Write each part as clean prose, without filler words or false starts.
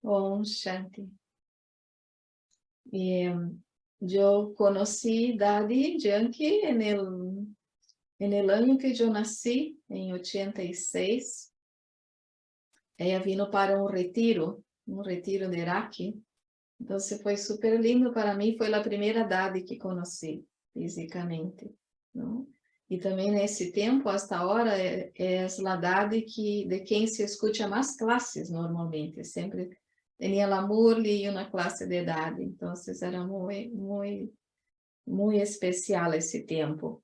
Om Shanti. Yo conocí Daddy Yankee en el año que yo nací, en 86. Ella vino para un retiro de Iraque. Entonces fue súper lindo para mí, fue la primera Daddy que conocí físicamente, ¿no? Y también en ese tiempo, hasta ahora, es la Daddy de quien se escucha más clases normalmente. Siempre tenía la Murli y una clase de Daddy. Entonces era muy especial ese tiempo.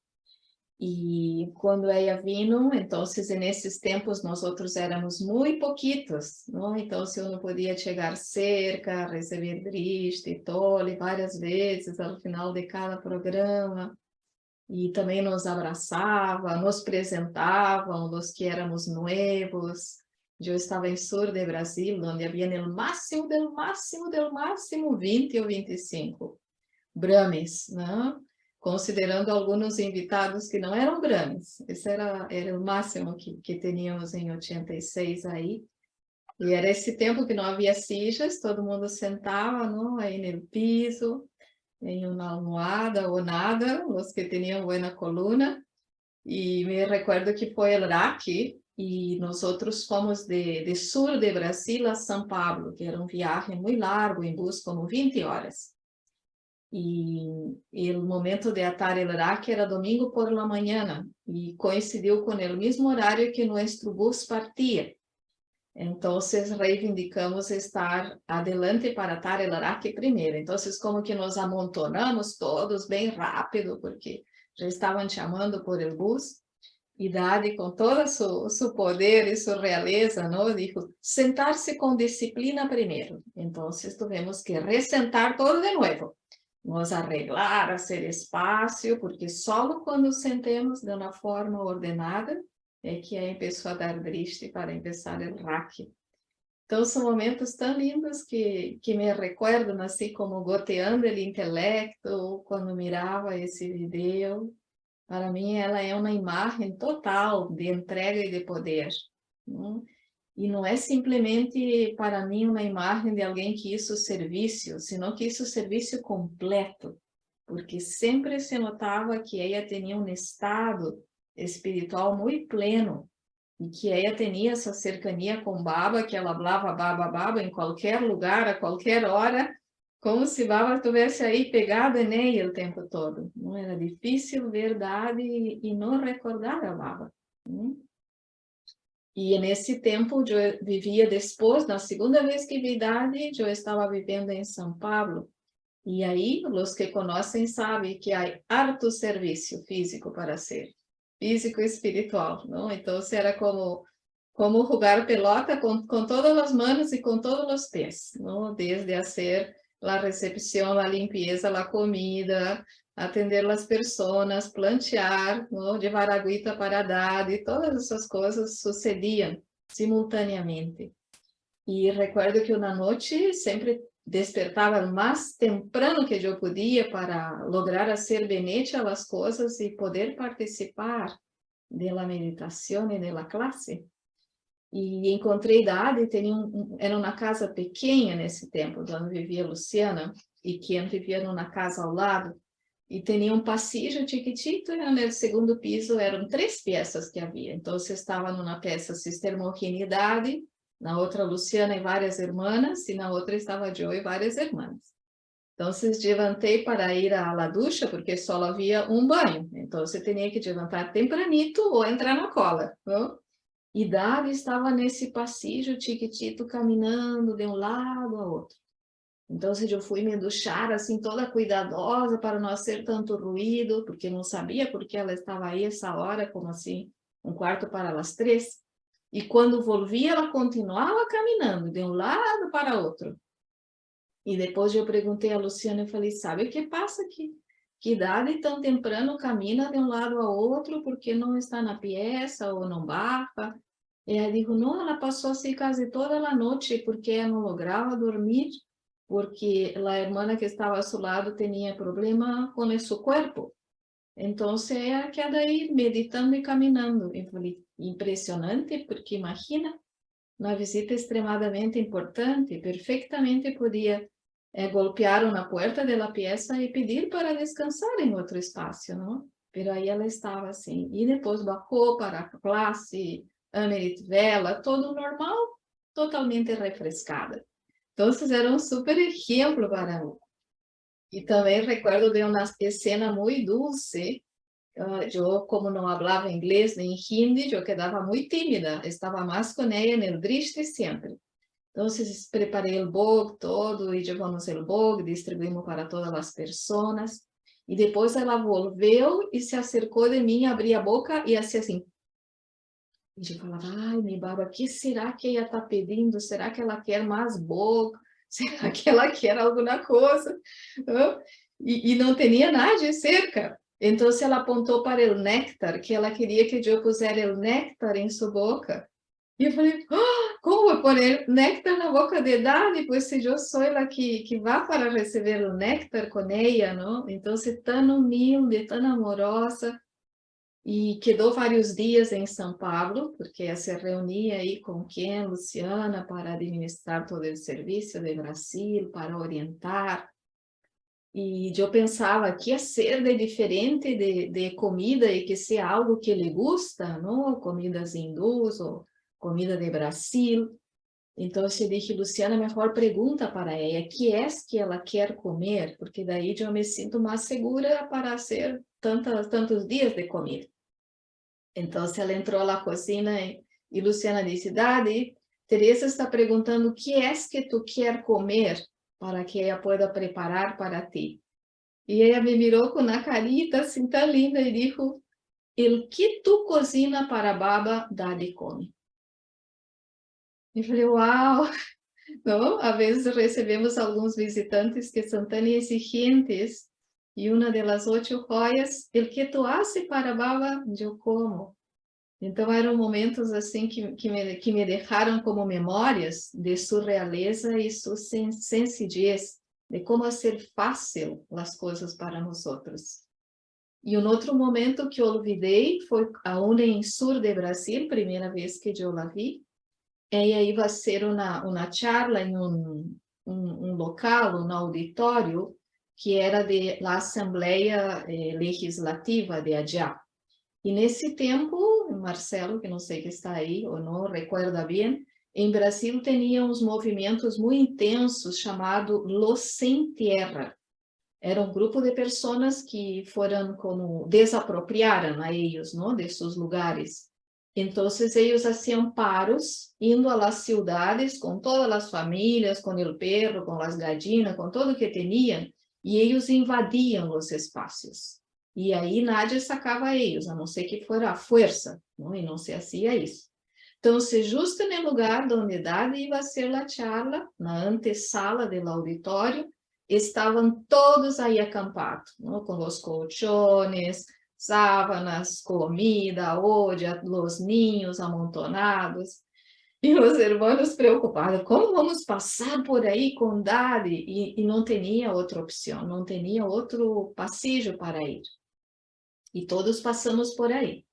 Y cuando ella vino, entonces en esos tiempos nosotros éramos muy poquitos, ¿no? Entonces uno podía llegar cerca, recibir drishti y tole várias vezes al final de cada programa. E também nos abraçava, nos apresentavam los que éramos nuevos. Eu estava em Sur de Brasil, onde havia no máximo, del máximo 20 ou 25 Brahmes, né? Considerando alguns invitados que não eram Brahmes. Esse era o máximo que teníamos em 86 aí. E era esse tempo que não havia sillas, todo mundo sentava, não? Aí no piso, em uma almohada ou nada, os que tinham boa coluna. E me recordo que foi el Iraque e nós outros fomos de Sur de Brasil a São Paulo, que era viagem muito largo, em bus como 20 horas. E o momento de atar el Iraque era domingo por la manhã e coincidiu com o mesmo horário que nosso bus partia. Então, reivindicamos estar adelante para atar el Iraque primeiro. Então, como que nos amontonamos todos bem rápido, porque já estavam chamando por el bus, e Daddy, com todo seu poder e sua realeza, não, dijo, sentar-se com disciplina primeiro. Então, tivemos que ressentar todo de novo, nos arreglar, fazer espaço, porque só quando sentemos de uma forma ordenada, é que aí começou a dar drishti para começar o Raque. Então, são momentos tão lindos que me recordam, assim, como goteando o intelecto, quando mirava esse vídeo. Para mim, ela é uma imagem total de entrega e de poder, não? E não é simplesmente, para mim, uma imagem de alguém que hizo serviço, senão que hizo serviço completo, porque sempre se notava que ela tinha um estado espiritual muito pleno, e que ela tinha essa cercania com Baba, que ela falava Baba em qualquer lugar, a qualquer hora, como se Baba estivesse aí pegada nele o tempo todo. Não era difícil, verdade, e não recordar a Baba. E nesse tempo, eu vivia depois, na segunda vez que vi Daddy, eu estava vivendo em São Paulo. E aí, os que conhecem sabem que há harto serviço físico para ser. Físico e espiritual, não? Então, era como jogar pelota com todas as mãos e com todos os pés, não? Desde fazer a recepção, a limpeza, a comida, atender as pessoas, plantear, não? Levar agüita para dar, e todas essas coisas sucediam simultaneamente. E recuerdo que uma noite sempre despertava o mais temprano que eu podia para lograr fazer benete a las coisas e poder participar da meditação e da classe. E encontrei Daddy, era uma casa pequena nesse tempo, onde vivia Luciana, e quem vivia numa casa ao lado, e tinha um passeio chiquitito, e no segundo piso eram 3 peças que havia. Então, estava numa peça Sister Mohini Daddy, na outra Luciana e várias irmãs, e na outra estava Joe e várias irmãs. Então, levantei para ir à la ducha, porque só havia um banho. Então, você tinha que levantar tempranito ou entrar na cola. Não? E Daddy estava nesse passeio chiquitito, caminhando de um lado a outro. Então, eu fui me duchar, assim, toda cuidadosa, para não fazer tanto ruído, porque não sabia porque ela estava aí essa hora, como assim, 2:45. E quando volvia, ela continuava caminhando de um lado para outro. E depois eu perguntei a Luciana, eu falei, sabe o que passa aqui? Que Daddy tão temprano camina de um lado ao outro porque não está na peça ou não baja? E ela disse, não, ela passou assim quase toda a noite porque ela não lograva dormir, porque a irmã que estava ao seu lado tinha problema com o seu corpo. Então, ela queda aí meditando e caminhando. Eu falei, impressionante, porque imagina, uma visita extremadamente importante, perfeitamente podia golpear na porta da pieza e pedir para descansar em outro espaço, não? Pero aí ela estava assim, e depois bajou para a classe, Amerit-Vela, todo normal, totalmente refrescada. Então, era um super exemplo para mim. E também recuerdo de uma cena muito dulce. Eu, como não falava inglês nem hindi, eu quedava muito tímida, estava mais com ela no triste sempre. Então, preparei o bolo todo e levamos o bolo, distribuímos para todas as pessoas. E depois ela volveu e se acercou de mim, abria a boca e assim assim. E eu falava, ai, minha baba, o que será que ela está pedindo? Será que ela quer mais bolo? Será que ela quer alguma coisa? E não tinha nada cerca. Então, ela apontou para o néctar, que ela queria que eu pusesse o néctar em sua boca. E eu falei, como vou pôr néctar na boca de Dani? Pois se eu sou ela que vai para receber o néctar com ela, não? Então, tão humilde, tão amorosa. E quedou vários dias em São Paulo, porque se reunia aí com quem, Luciana, para administrar todo o serviço de Brasil, para orientar. E eu pensava que ia ser de diferente de comida e que seja algo que lhe gusta, não? Comidas hindus ou comida de Brasil. Então, eu disse, Luciana, melhor pergunta para ela, que é que ela quer comer? Porque daí eu me sinto mais segura para ser tantos dias de comida. Então, ela entrou na cozinha e Luciana disse, Dadi, Teresa está perguntando o que é que tu quer comer para que ela possa preparar para ti. E ela me mirou com uma carita assim tão linda e disse, el que tu cocina para baba, Dadi come. E falei, uau! Não? Às vezes recebemos alguns visitantes que são tão exigentes e uma das 8 joias, el que tu hace para baba, eu como. Então, eram momentos assim que me deixaram como memórias de sua realeza e sua sencillez, de como fazer fácil as coisas para nós outros. E um outro momento que eu olvidei foi aonde em sul de Brasil, primeira vez que eu la vi. Ela ia ser uma charla em um local, um auditório, que era da Assembleia Legislativa de allá. E nesse tempo, Marcelo, que não sei que está aí ou não recuerda bem, em Brasil tinha uns movimentos muito intensos chamados Los Sem Terra. Era um grupo de pessoas que foram como desapropriaram a eles, não, de seus lugares. Então, eles faziam paros, indo às cidades com todas as famílias, com o perro, com as gallinas, com tudo que tinham, e eles invadiam os espaços. E aí nadie sacava eles, a não ser que fosse a força, não? E não se fazia isso. Então, justo no lugar onde Dadi ia ser a charla, na antessala do auditório, estavam todos aí acampados, não? Com os colchones, sábanas, comida, olla, os ninhos amontonados. E os irmãos preocupados, como vamos passar por aí com Dadi? E não tinha outra opção, não tinha outro passeio para ir. E todos passamos por aí.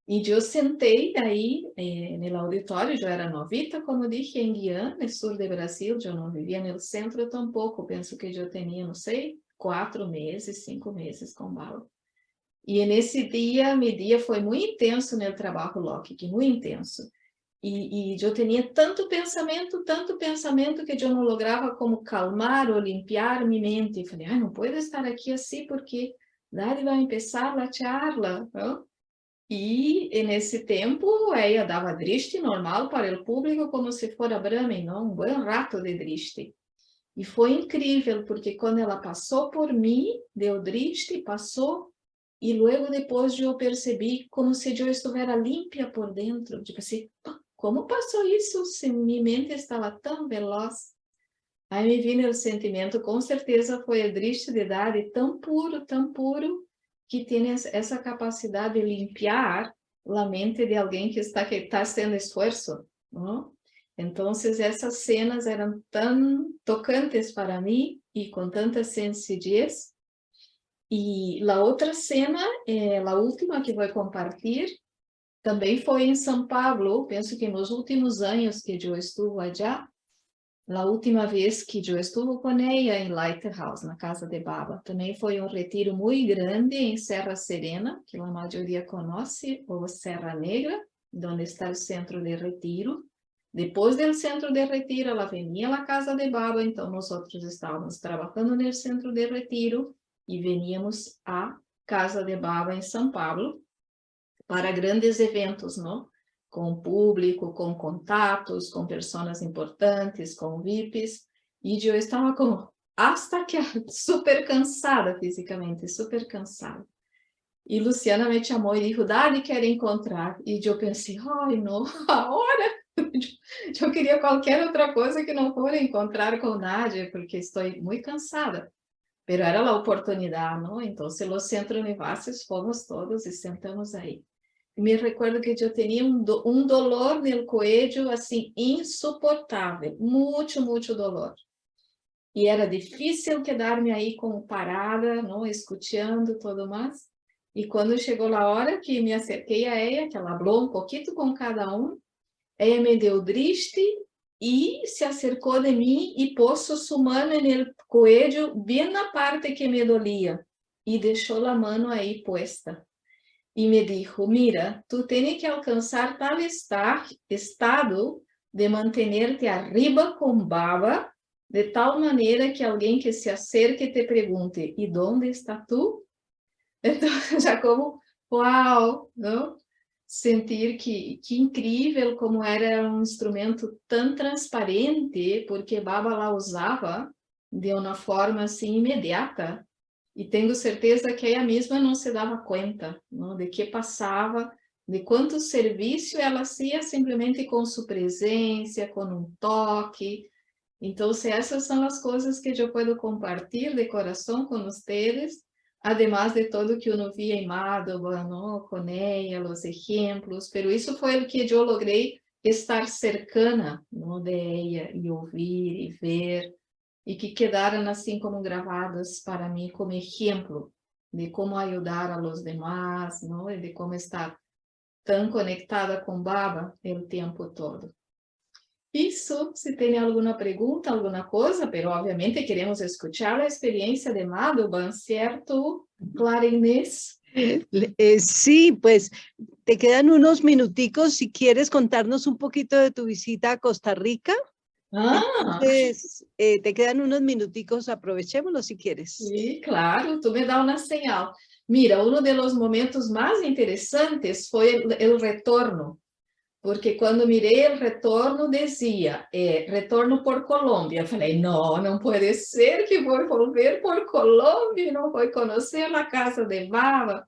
E eu sentei aí no auditório, eu era novita, como disse, em Guiana, no sul do Brasil, eu não vivia no centro tampouco, penso que eu tinha, não sei, 4 meses, 5 meses com bala. E nesse dia, meu dia foi muito intenso no trabalho, Loki, muito intenso. E eu tinha tanto pensamento que eu não lograva como calmar ou limpar minha mente. E falei, não pode estar aqui assim porque Dadi vai começar a charla, não? E nesse tempo, ela dava triste normal para o público, como se fosse Brahmin, não? Um bom rato de triste. E foi incrível, porque quando ela passou por mim, deu triste, passou, e logo depois eu percebi como se eu estivesse limpa por dentro. Tipo assim, como passou isso se minha mente estava tão veloz? Aí me vino o sentimento, com certeza foi a tristidade tão puro, que tem essa capacidade de limpar a mente de alguém que está haciendo esforço, não? Então, essas cenas eram tão tocantes para mim e com tanta sencillez. E a outra cena, a última que vou compartilhar, Também foi em São Paulo, penso que nos últimos anos que eu estive allá, a última vez que eu estive com ela em Lighthouse, na casa de Baba. Também foi um retiro muito grande em Serra Serena, que a maioria conhece, ou Serra Negra, onde está o centro de retiro. Depois do centro de retiro, ela venia à casa de Baba, então nós estávamos trabalhando no centro de retiro e veníamos à casa de Baba em São Paulo para grandes eventos, não? Com público, com contatos, com pessoas importantes, com VIPs, e eu estava como, hasta que super cansada fisicamente, super cansada. E Luciana me chamou e disse, Dani, quer encontrar? E eu pensei, ai, não, agora? Eu queria qualquer outra coisa que não for encontrar com Nádia, porque estou muito cansada. Pero era a oportunidade, não? Então, os centros Univaces fomos todos e sentamos aí. Me recuerdo que eu tinha um dolor no cuello, assim, insuportável, muito dolor. E era difícil quedar-me aí como parada, não, escutando todo mais. E quando chegou a hora que me acerquei a ela, que ela falou um pouquinho com cada um, ela me deu triste e se acercou de mim e pôs sua mão no cuello, bem na parte que me dolia, e deixou a mão aí puesta. E me dijo, mira, tú tienes que alcanzar tal estado de mantenerte arriba con Baba, de tal manera que alguém que se acerque te pergunte, ¿y dónde está tú? Então, já como, uau, não? Sentir que incrível como era um instrumento tão transparente, porque Baba lá usava de uma forma assim imediata, e tenho certeza que ela mesma não se dava conta, não, de que passava, de quanto serviço ela fazia simplesmente com sua presença, com um toque. Então, essas são as coisas que eu posso compartilhar de coração com vocês, además de todo que eu via em Mádova, ¿no? Com ela, os exemplos, pero isso foi o que eu logrei estar cercana, ¿no? De ela, e ouvir, e ver, e que quedaram assim como gravadas para mim como exemplo de como ajudar a los demás, ¿no? E de como estar tão conectada com Baba o tempo todo. Isso, se tem alguma pergunta, alguma coisa, pero obviamente queremos escuchar a experiência de Madhuban, ¿cierto, Clara Inés? Sí, pues te quedan unos minuticos si quieres contarnos un poquito de tu visita a Costa Rica. Entonces, te quedan unos minuticos, aprovechémoslo si quieres. Sí, claro, tú me das una señal. Mira, uno de los momentos más interesantes fue el retorno, porque quando mirei o retorno, dizia, retorno por Colômbia. Eu falei, não pode ser que vou volver por Colômbia, não vou conhecer a casa de Baba.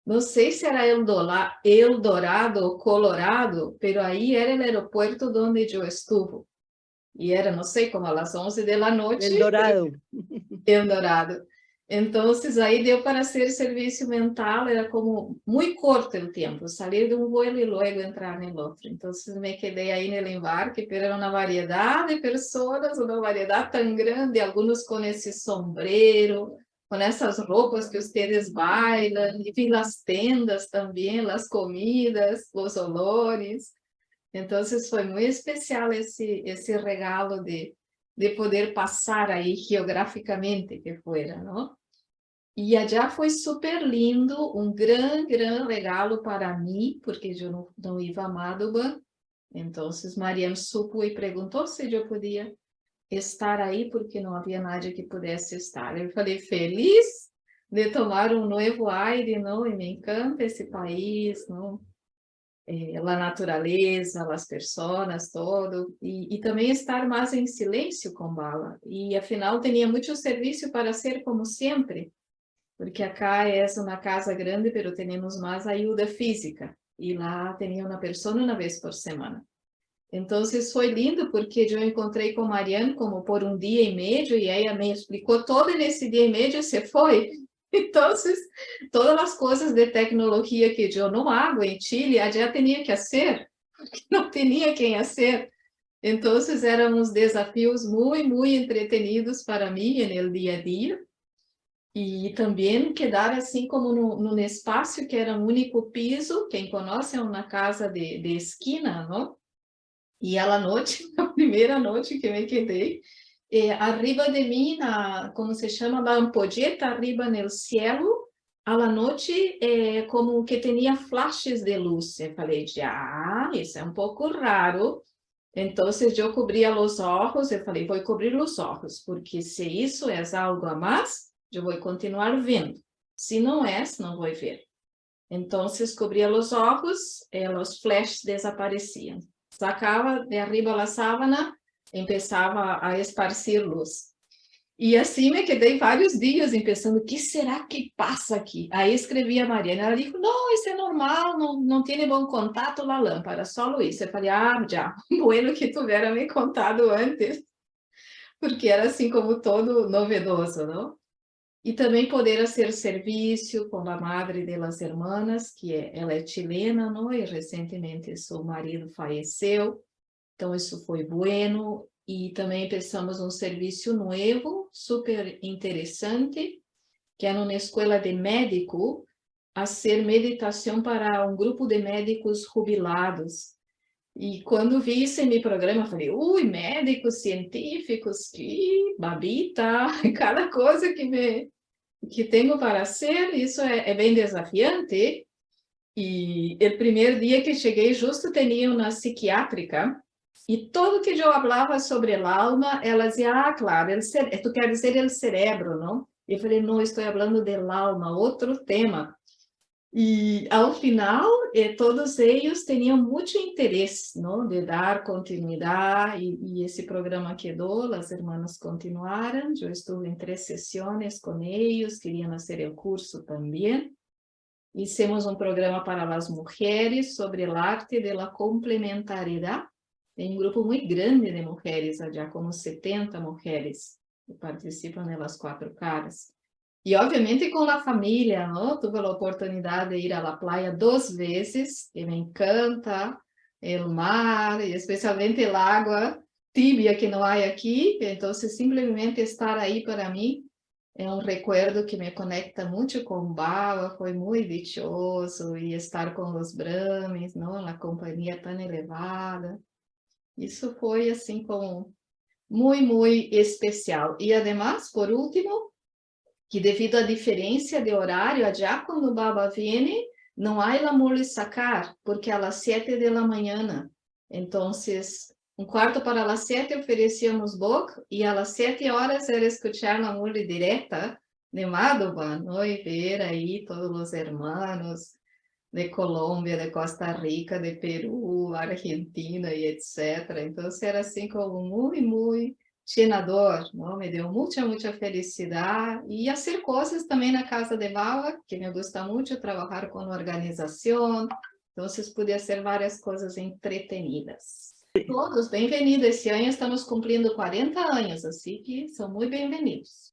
Não sei se era Eldorado ou Colorado, mas aí era o aeroporto onde eu estuve. E era, não sei, como às 11 da noite. Eldorado. Eldorado. Então, aí deu para ser serviço mental, era como muito curto o tempo, sair de um voo e logo entrar no outro. Então, me quedei aí no embarque, pero era uma variedade de pessoas, uma variedade tão grande, alguns com esse sombrero, com essas roupas que vocês bailam, e vi as tendas também, as comidas, os olores. Então, foi muito especial esse regalo de poder passar aí geograficamente que fuera, não? E allá foi super lindo, um gran regalo para mim, porque eu não ia a Madhuban. Então, Mariam supo e perguntou se eu podia estar aí, porque não havia nadie que pudesse estar. Eu falei, feliz de tomar um novo aire, não? E me encanta esse país, não? A natureza, as pessoas, todo, e também estar mais em silêncio com Baba. E afinal, tinha muito serviço para ser como sempre, porque acá é uma casa grande, mas temos mais ajuda física, e lá tinha uma pessoa uma vez por semana. Então, foi lindo, porque eu encontrei com Mariana como por um dia e meio, e ela me explicou todo nesse dia e meio, se foi. Então, todas as coisas de tecnologia que eu não hago em Chile, já tinha que fazer, porque não tinha quem fazer. Então, eram uns desafios muito entretenidos para mim no dia a dia. E também quedar assim como num espaço que era um único piso, quem conhece é uma casa de esquina, não? E ela noite, a primeira noite que me quedei, arriba de mim, como se chama, la ampolleta arriba no cielo, a la noite, como que tinha flashes de luz. Eu falei, isso é um pouco raro. Então, eu cobria os olhos, eu falei, vou cobrir os olhos, porque se isso é algo a mais, eu vou continuar vendo. Se não é, não vou ver. Então, cobria os olhos, os flashes desapareciam. Sacava de arriba a sábana, começava a esparcir luz. E assim me quedei vários dias pensando, o que será que passa aqui? Aí escrevi a Mariana, ela disse, não, isso é normal, não tem bom contato na lâmpada, só Luís. Eu falei, já, bueno que tivera me contado antes, porque era assim como todo novedoso, não? E também poder fazer serviço com a madre das hermanas, que ela é chilena, não? E recentemente seu marido faleceu, então isso foi bueno. E também pensamos um serviço novo, super interessante, que é numa escola de médico, fazer meditação para um grupo de médicos jubilados. E quando vi esse meu programa, eu falei, médicos científicos, que babita, cada coisa que tenho para ser, isso é bem desafiante. E o primeiro dia que cheguei, justo tinha uma psiquiátrica, e tudo que eu falava sobre a alma, ela dizia, claro, tu quer dizer o cérebro, não? Eu falei, não, estou falando da alma, outro tema. E, ao final, todos eles tinham muito interesse, não, de dar continuidade, e esse programa quedou, as irmãs continuaram, eu estive em 3 sessões com eles, queriam fazer o curso também. Hicimos um programa para as mulheres sobre a arte da complementariedade. Tem um grupo muito grande de mulheres, já como 70 mulheres que participam das 4 caras. E, obviamente, com a família, não? Tive a oportunidade de ir à praia 2 vezes, e me encanta o mar, e especialmente a água tibia que não há aqui. Então, simplesmente estar aí para mim é um recuerdo que me conecta muito com Baba, foi muito dichoso, e estar com os Brahmins, não? Na companhia tão elevada. Isso foi, assim, como muito especial. E, además, por último, que devido à diferença de horário, já quando o Baba vem, não há el amor de sacar, porque é às 7 da manhã. Então, um quarto para as 7 oferecíamos boc, e às 7 horas era escutar a música direta de Madhuban, não? E ver aí todos os hermanos de Colômbia, de Costa Rica, de Peru, Argentina e etc. Então, era assim como muito llenador, não? Me deu muita felicidade, e fazer coisas também na casa de Baba, que me gusta muito, trabalhar com organização, então podia ser várias coisas entretenidas. Todos bem-vindos, esse ano estamos cumprindo 40 anos, assim que são muito bem-vindos.